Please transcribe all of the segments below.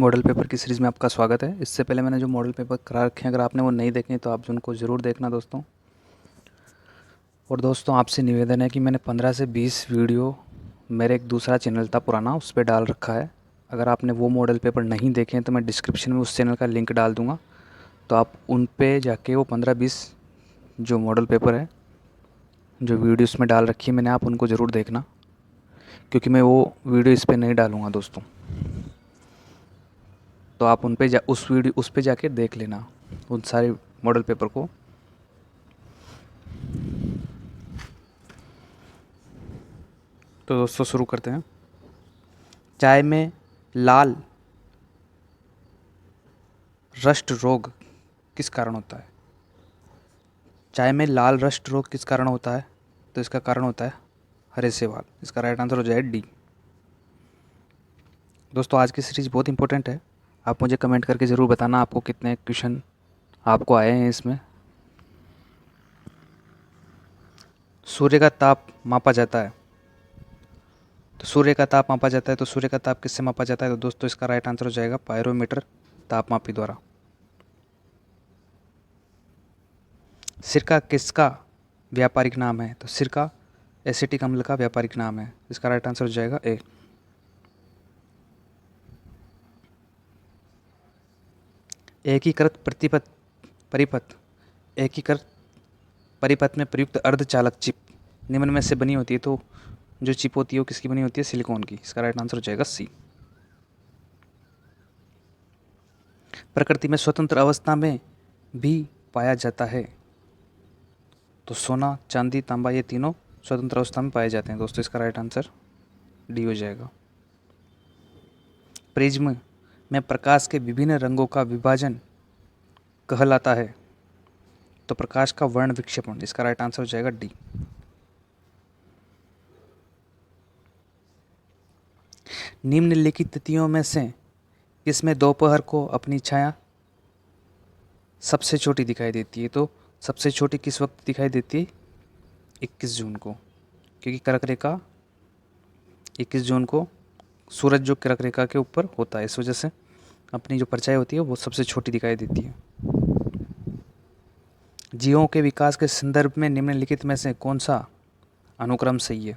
Model paper की series में आपका स्वागत है। इससे पहले मैंने जो मॉडल पेपर करा रखे हैं, अगर आपने वो नहीं देखे तो आप उनको ज़रूर देखना दोस्तों। और दोस्तों आपसे निवेदन है कि मैंने 15 से 20 वीडियो मेरे एक दूसरा चैनल था पुराना, उस पर डाल रखा है। अगर आपने वो मॉडल पेपर नहीं देखे हैं तो मैं डिस्क्रिप्शन में उस चैनल का लिंक डाल दूँगा, तो आप उन पे जाके वो 15-20 जो मॉडल पेपर है, जो वीडियो उसमें डाल रखी है मैंने, आप उनको ज़रूर देखना, क्योंकि मैं वो वीडियो इस पर नहीं डालूँगा दोस्तों। तो आप उन पे उस पे जाके देख लेना उन सारे मॉडल पेपर को। तो दोस्तों शुरू करते हैं। चाय में लाल रस्ट रोग किस कारण होता है? चाय में लाल रस्ट रोग किस कारण होता है? तो इसका कारण होता है हरे सेवाल। इसका राइट आंसर हो जाए डी। दोस्तों आज की सीरीज़ बहुत इंपॉर्टेंट है। आप मुझे कमेंट करके ज़रूर बताना आपको कितने क्वेश्चन आपको आए हैं इसमें। सूर्य का ताप मापा जाता है, तो सूर्य का ताप मापा जाता है, तो सूर्य का ताप किससे मापा जाता है? तो दोस्तों इसका राइट आंसर हो जाएगा पायरोमीटर, तापमापी द्वारा। सिरका किसका व्यापारिक नाम है? तो सिरका एसिटिक अम्ल का व्यापारिक नाम है। इसका राइट आंसर हो जाएगा ए। एकीकृत परिपथ एकीकृत परिपथ में प्रयुक्त अर्धचालक चिप निम्न में से बनी होती है, तो जो चिप होती है वो किसकी बनी होती है? सिलिकॉन की। इसका राइट आंसर हो जाएगा सी। प्रकृति में स्वतंत्र अवस्था में भी पाया जाता है, तो सोना, चांदी, तांबा ये तीनों स्वतंत्र अवस्था में पाए जाते हैं दोस्तों। इसका राइट आंसर डी हो जाएगा। प्रिज्म में प्रकाश के विभिन्न रंगों का विभाजन कहलाता है, तो प्रकाश का वर्ण विक्षेपण। इसका राइट आंसर हो जाएगा डी। निम्नलिखित तिथियों में से किसमें दोपहर को अपनी छाया सबसे छोटी दिखाई देती है? तो सबसे छोटी किस वक्त दिखाई देती है? 21 जून को, क्योंकि कर्क रेखा 21 जून को सूरज जो कर्क रेखा के ऊपर होता है, इस वजह से अपनी जो परछाई होती है वो सबसे छोटी दिखाई देती है। जीवों के विकास के संदर्भ में निम्नलिखित में से कौन सा अनुक्रम सही है?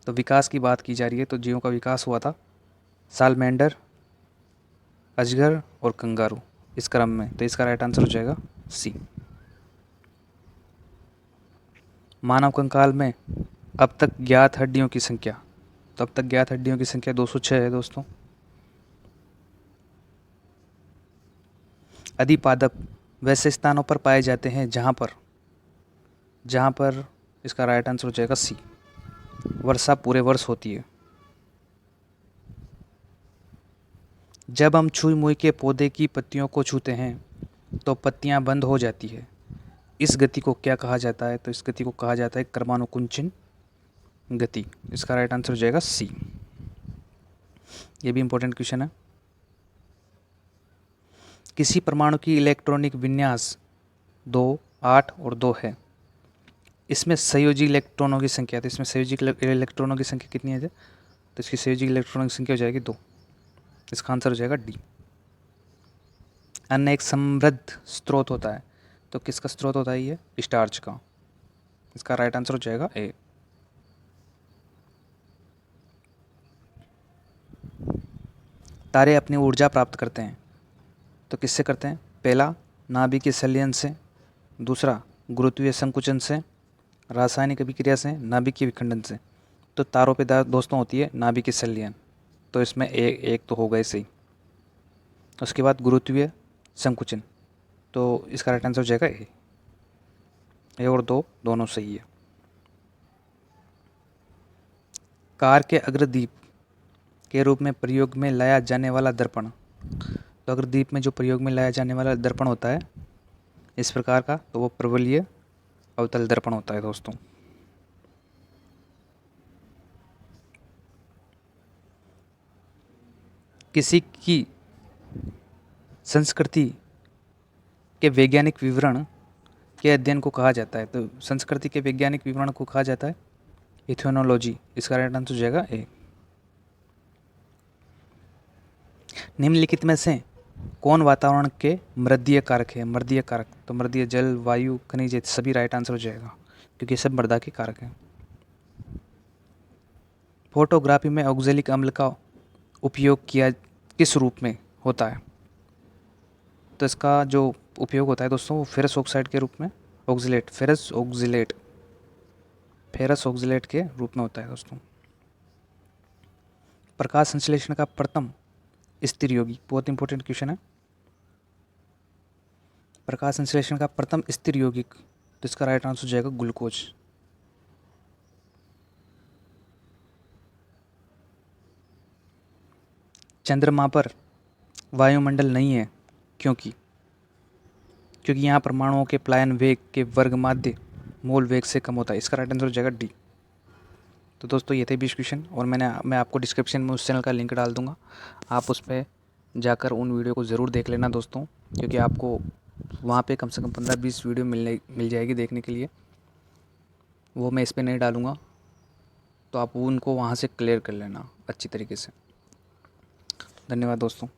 तो विकास की बात की जा रही है, तो जीवों का विकास हुआ था सालमेंडर, अजगर और कंगारू, इस क्रम में। तो इसका राइट आंसर हो जाएगा सी। मानव कंकाल में अब तक ज्ञात हड्डियों की संख्या, तो अब तक ज्ञात हड्डियों की संख्या 206 है दोस्तों। अधिपादप वैसे स्थानों पर पाए जाते हैं जहाँ पर इसका राइट आंसर हो जाएगा सी, वर्षा पूरे वर्ष होती है। जब हम छुई मुई के पौधे की पत्तियों को छूते हैं तो पत्तियां बंद हो जाती है, इस गति को क्या कहा जाता है? तो इस गति को कहा जाता है क्रमानुकुंचन गति। इसका राइट आंसर हो जाएगा सी। ये भी इंपॉर्टेंट क्वेश्चन है। किसी परमाणु की इलेक्ट्रॉनिक विन्यास 2, 8 और 2 है। इसमें संयोजी इलेक्ट्रॉनों की संख्या, तो इसमें संयोजी इलेक्ट्रॉनों की संख्या कितनी है? तो इसकी संयोजी इलेक्ट्रॉनों की संख्या हो जाएगी 2। इसका आंसर हो जाएगा डी। अन्न एक समृद्ध स्रोत होता है, तो किसका स्रोत होता है ये? स्टार्च का। इसका राइट आंसर हो जाएगा ए। तारे अपनी ऊर्जा प्राप्त करते हैं, तो किससे करते हैं? पहला नाभिकीय संलयन से, दूसरा गुरुत्वीय संकुचन से, रासायनिक अभिक्रिया से, नाभिकीय विखंडन से। तो तारों पे दोस्तों होती है नाभिकीय संलयन, तो इसमें एक तो हो गए सही। उसके बाद गुरुत्वीय संकुचन, तो इसका राइट आंसर हो जाएगा ए। ए और दो दोनों सही है। कार के अग्रदीप के रूप में प्रयोग में लाया जाने वाला दर्पण, तो अग्रदीप में जो प्रयोग में लाया जाने वाला दर्पण होता है इस प्रकार का, तो वो प्रबलीय अवतल दर्पण होता है दोस्तों। किसी की संस्कृति के वैज्ञानिक विवरण के अध्ययन को कहा जाता है, तो संस्कृति के वैज्ञानिक विवरण को कहा जाता है इथेनोलॉजी। इसका राइट आंसर हो जाएगा ए। निम्नलिखित में से कौन वातावरण के मृदीय कारक है? मृदीय कारक तो मृदीय जल, वायु, खनिज, सभी राइट आंसर हो जाएगा क्योंकि सब मृदा के कारक हैं। फोटोग्राफी में ऑक्जेलिक अम्ल का उपयोग किया किस रूप में होता है? तो इसका जो उपयोग होता है दोस्तों वो फेरस ऑक्साइड के रूप में, ऑक्जिलेट, फेरस ऑक्जिलेट के रूप में होता है दोस्तों। प्रकाश संश्लेषण का प्रथम स्थिर यौगिक, बहुत इंपॉर्टेंट क्वेश्चन है। प्रकाश संश्लेषण का प्रथम स्थिर यौगिक, तो इसका राइट आंसर हो जाएगा ग्लूकोज। चंद्रमा पर वायुमंडल नहीं है क्योंकि यहाँ परमाणुओं के पलायन वेग के वर्ग माध्य मूल वेग से कम होता है। इसका राइट आंसर हो जाएगा डी। तो दोस्तों ये थे 20 क्वेश्चन और मैं आपको डिस्क्रिप्शन में उस चैनल का लिंक डाल दूंगा, आप उस पर जाकर उन वीडियो को ज़रूर देख लेना दोस्तों, क्योंकि आपको वहाँ पे कम से कम 15-20 वीडियो मिल जाएगी देखने के लिए। वो मैं इस पर नहीं डालूँगा, तो आप उनको वहाँ से क्लियर कर लेना अच्छी तरीके से। धन्यवाद दोस्तों।